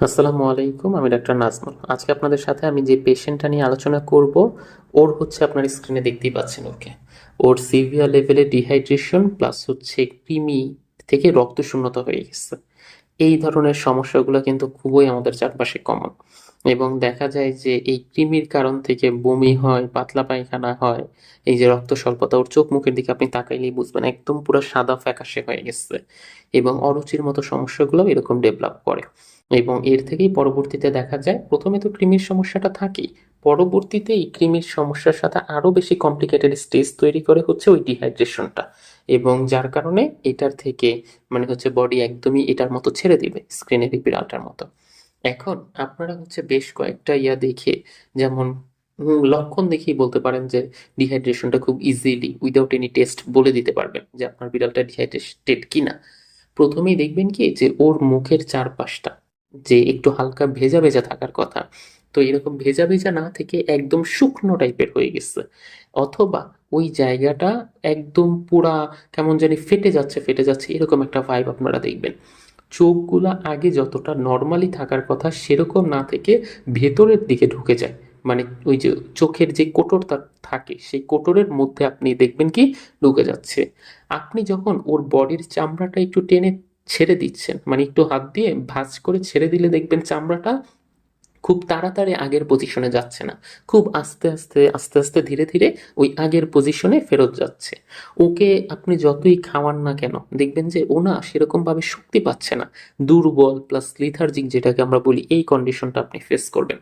আসসালামু আলাইকুম, আমি ডাক্তার নাজমুল। আজকে আপনাদের সাথে আমি যে পেশেন্টটা নিয়ে আলোচনা করব, ওর হচ্ছে আপনার স্ক্রিনে দেখতেই পাচ্ছেন ওকে। ওর সিভিয়ার লেভেলে ডিহাইড্রেশন প্লাস হচ্ছে কৃমি থেকে রক্ত শূন্যতা হয়ে গেছে। এই ধরনের সমস্যাগুলো কিন্তু খুবই আমাদের চারপাশে কমন, এবং দেখা যায় যে এই কৃমির কারণ থেকে বমি হয়, পাতলা পায়খানা হয়। এই যে রক্ত স্বল্পতা, ওর চোখ মুখের দিকে আপনি তাকাইলেই বুঝবেন একদম পুরো সাদা ফ্যাকাশে হয়ে গেছে, এবং অরুচির মতো সমস্যাগুলো এরকম ডেভেলপ করে। এবং এর থেকেই পরবর্তীতে দেখা যায়, প্রথমে তো কৃমির সমস্যাটা থাকেই, পরবর্তীতে এই কৃমির সমস্যার সাথে আরো বেশি কমপ্লিকেটেড স্টেজ তৈরি করে হচ্ছে ওই ডিহাইড্রেশনটা, এবং যার কারণে এটার থেকে মানে হচ্ছে বডি একদমই এটার মতো ছেড়ে দিবে, স্ক্রিনের এই বিড়ালটার মতো। এখন আপনারা হচ্ছে বেশ কয়েকটা দেখে, যেমন লক্ষণ দেখেই বলতে পারেন যে ডিহাইড্রেশনটা খুব ইজিলি উইদাউট এনি টেস্ট বলে দিতে পারবেন যে আপনার বিড়ালটা ডিহাইড্রেটেড কিনা। প্রথমেই দেখবেন কি যে ওর মুখের চারপাশটা যে একটু হালকা ভেজা ভেজা থাকার কথা, তো এরকম ভেজা ভেজা না থেকে একদম শুকনো টাইপের হয়ে গেছে, অথবা ওই জায়গাটা একদম পুরা কেমন জানি ফেটে যাচ্ছে ফেটে যাচ্ছে, এরকম একটা ভাইব আপনারা দেখবেন। চোখগুলা আগে যতটা নর্মালি থাকার কথা সেরকম না থেকে ভেতরের দিকে ঢুকে যায়, মানে ওই যে চোখের যে কোটরটা থাকে সেই কোটরের মধ্যে আপনি দেখবেন কি ঢুকে যাচ্ছে। আপনি যখন ওর বডির চামড়াটা একটু টেনে ছেড়ে দিচ্ছেন, মানে একটু হাত দিয়ে ভাঁজ করে ছেড়ে দিলে দেখবেন চামড়াটা খুব তাড়াতাড়ি আগের পজিশনে যাচ্ছে না, খুব আস্তে আস্তে আস্তে আস্তে ধীরে ধীরে ওই আগের পজিশনে ফেরত যাচ্ছে। ওকে আপনি যতই খাওয়ান না কেন দেখবেন যে ও না সেরকম ভাবে শক্তি পাচ্ছে না, দুর্বল প্লাস লিথার্জিক যেটাকে আমরা বলি, এই কন্ডিশনটা আপনি ফেস করবেন।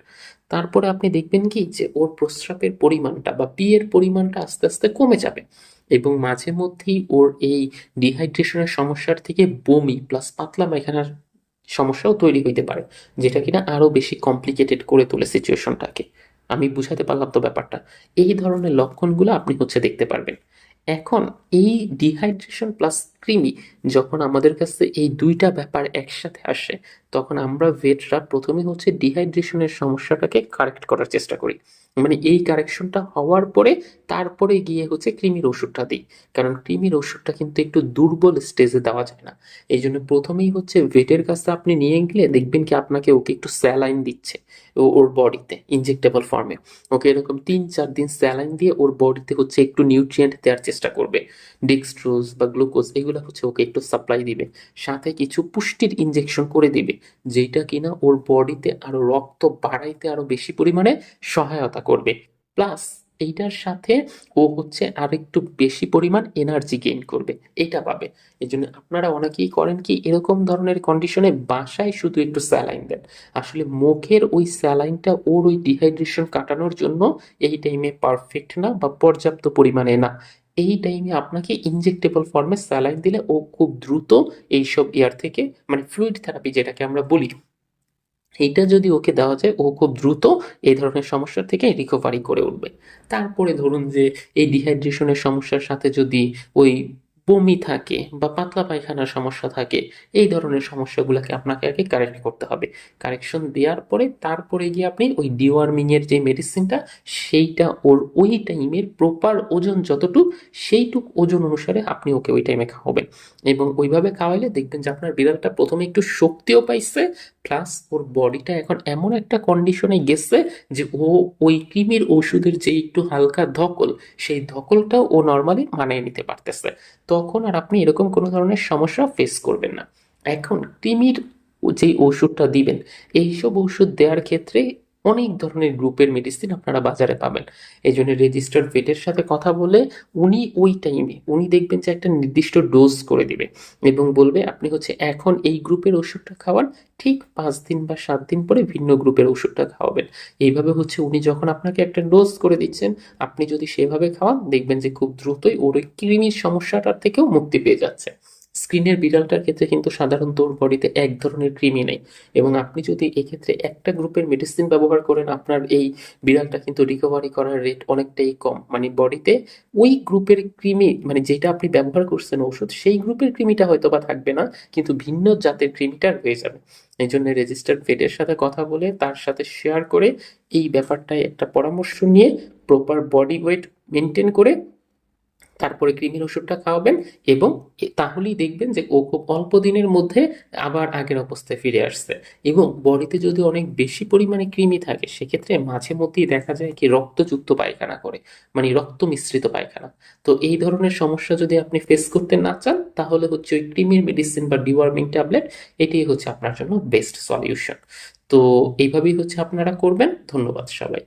তারপরে আপনি দেখবেন কি যে ওর প্রস্রাবের পরিমাণটা বা পিয়ের পরিমাণটা আস্তে আস্তে কমে যাবে, এবং মাঝে মধ্যেই ওর এই ডিহাইড্রেশনের সমস্যার থেকে বমি প্লাস পাতলা পায়খানার সমস্যাও তৈরি হইতে পারে, যেটা কিনা আরো বেশি কমপ্লিকেটেড করে তোলে সিচুয়েশনটাকে। আমি বুঝাতে পারলাম তো ব্যাপারটা? এই ধরনের লক্ষণগুলো আপনি হচ্ছে দেখতে পারবেন। এখন এই ডিহাইড্রেশন প্লাস কৃমি, যখন আমাদের কাছে এই দুইটা ব্যাপার একসাথে আসে, তখন আমরা ভেটরা প্রথমে হচ্ছে ডিহাইড্রেশনের সমস্যাটাকে কারেক্ট করার চেষ্টা করি, মানে এই কারেকশনটা হওয়ার পরে তারপরে গিয়ে হচ্ছে কৃমির ওষুধটা দিই। কারণ কৃমির ওষুধটা কিন্তু একটু দুর্বল স্টেজে দেওয়া যায় না, এই জন্য প্রথমেই হচ্ছে ভেটের কাছে আপনি নিয়ে গেলে দেখবেন কি আপনাকে ওকে একটু স্যালাইন দিচ্ছে ওর বডিতে ইনজেক্টেবল ফর্মে। ওকে এরকম 3-4 দিন স্যালাইন দিয়ে ওর বডিতে হচ্ছে একটু নিউট্রিয়েন্ট দেওয়ার চেষ্টা করবে, ডেক্সট্রোজ বা গ্লুকোজ এগুলো হচ্ছে ওকে একটু সাপ্লাই দিবে, সাথে কিছু পুষ্টির ইনজেকশন করে দিবে, যেটা কিনা ওর বডিতে আরো রক্ত বাড়াইতে আরো বেশি পরিমাণে সহায়তা করবে। প্লাস এইটার সাথে ও হচ্ছে আর একটু বেশি পরিমাণ এনার্জি গেইন করবে, এটা পাবে। এই জন্য আপনারা অনেকেই করেন কি এরকম ধরনের কন্ডিশনে বাসায় শুধু একটু স্যালাইন দেন, আসলে মুখের ওই স্যালাইনটা ওর ওই ডিহাইড্রেশন কাটানোর জন্য এই টাইমে পারফেক্ট না বা পর্যাপ্ত পরিমাণে না। এই টাইমে আপনাকে ইনজেক্টেবল ফর্মে স্যালাইন দিলে ও খুব দ্রুত এইসব ইয়ার থেকে, মানে ফ্লুইড থেরাপি যেটাকে আমরা বলি, এইটা যদি ওকে দেওয়া যায় ও খুব দ্রুত এই ধরনের সমস্যা থেকে রিকভারি করে উঠবে। তারপরে ধরুন যে এই ডিহাইড্রেশনের সমস্যার সাথে যদি ওই বমি থাকে বা পাতলা পায়খানার সমস্যা থাকে, এই ধরনের সমস্যাগুলোকে আপনাকে আগে কারেক্ট করতে হবে। কারেকশন দেওয়ার পরে তারপরে গিয়ে আপনি ওই ডিওয়ার্মিং এর যে মেডিসিনটা, সেইটা ওর ওই টাইমের প্রপার ওজন যতটুক, সেইটুক ওজন অনুসারে আপনি ওকে ওই টাইমে খাওয়াবেন। এবং ওইভাবে খাওয়াইলে দেখবেন যে আপনার বিড়ালটা প্রথমে একটু শক্তিও পাইছে, প্লাস ওর বডিটা এখন এমন একটা কন্ডিশনে গেছে যে ও ওই কৃমির ওষুধের যে একটু হালকা ধকল, সেই ধকলটাও ও নর্মালি মানিয়ে নিতে পারতেছে। তখন আর আপনি এরকম কোনো ধরনের সমস্যা ফেস করবেন না। এখন কৃমির যেই ওষুধটা দিবেন, এইসব ওষুধ দেওয়ার ক্ষেত্রে অনেক ধরনের গ্রুপের মেডিসিন আপনারা বাজারে পাবেন। এই জন্য রেজিস্টার্ড ভেটের সাথে কথা বলে উনি ওই টাইমে উনি দেখবেন যে একটা নির্দিষ্ট ডোজ করে দিবে, এবং বলবে আপনি হচ্ছে এখন এই গ্রুপের ওষুধটা খাওয়ান, ঠিক 5 দিন বা 7 দিন পরে ভিন্ন গ্রুপের ওষুধটা খাওয়াবেন। এইভাবে হচ্ছে উনি যখন আপনাকে একটা ডোজ করে দিচ্ছেন, আপনি যদি সেভাবে খাওয়ান দেখবেন যে খুব দ্রুতই ওর ওই কৃমির সমস্যাটার থেকেও মুক্তি পেয়ে যাচ্ছে। স্ক্রিনের বিড়ালটার ক্ষেত্রে কিন্তু সাধারণত ওর বডিতে এক ধরনের কৃমি নেই, এবং আপনি যদি এক্ষেত্রে একটা গ্রুপের মেডিসিন ব্যবহার করেন আপনার এই বিড়ালটা কিন্তু রিকভারি করার রেট অনেকটাই কম, মানে বডিতে ওই গ্রুপের কৃমি, মানে যেটা আপনি ব্যবহার করছেন ওষুধ, সেই গ্রুপের কৃমিটা হয়তো বা থাকবে না, কিন্তু ভিন্ন জাতের কৃমিটা রয়ে যাবে। এই জন্য রেজিস্টার্ড ভেটের সাথে কথা বলে তার সাথে শেয়ার করে এই ব্যাপারটায় একটা পরামর্শ নিয়ে প্রপার বডি ওয়েট মেনটেন করে তারপরে কৃমির ওষুধটা খাওয়াবেন এবং তাহলেই দেখবেন যে ও খুব অল্প দিনের মধ্যে আবার আগের অবস্থায় ফিরে আসছে। এবং বডিতে যদি অনেক বেশি পরিমাণে কৃমি থাকে সেক্ষেত্রে মাঝে মধ্যেই দেখা যায় কি রক্তযুক্ত পায়খানা করে, মানে রক্ত মিশ্রিত পায়খানা। তো এই ধরনের সমস্যা যদি আপনি ফেস করতে না চান তাহলে হচ্ছে ওই কৃমির মেডিসিন বা ডিওয়ার্মিং ট্যাবলেট এটাই হচ্ছে আপনার জন্য বেস্ট সলিউশন। তো এইভাবেই হচ্ছে আপনারা করবেন। ধন্যবাদ সবাই।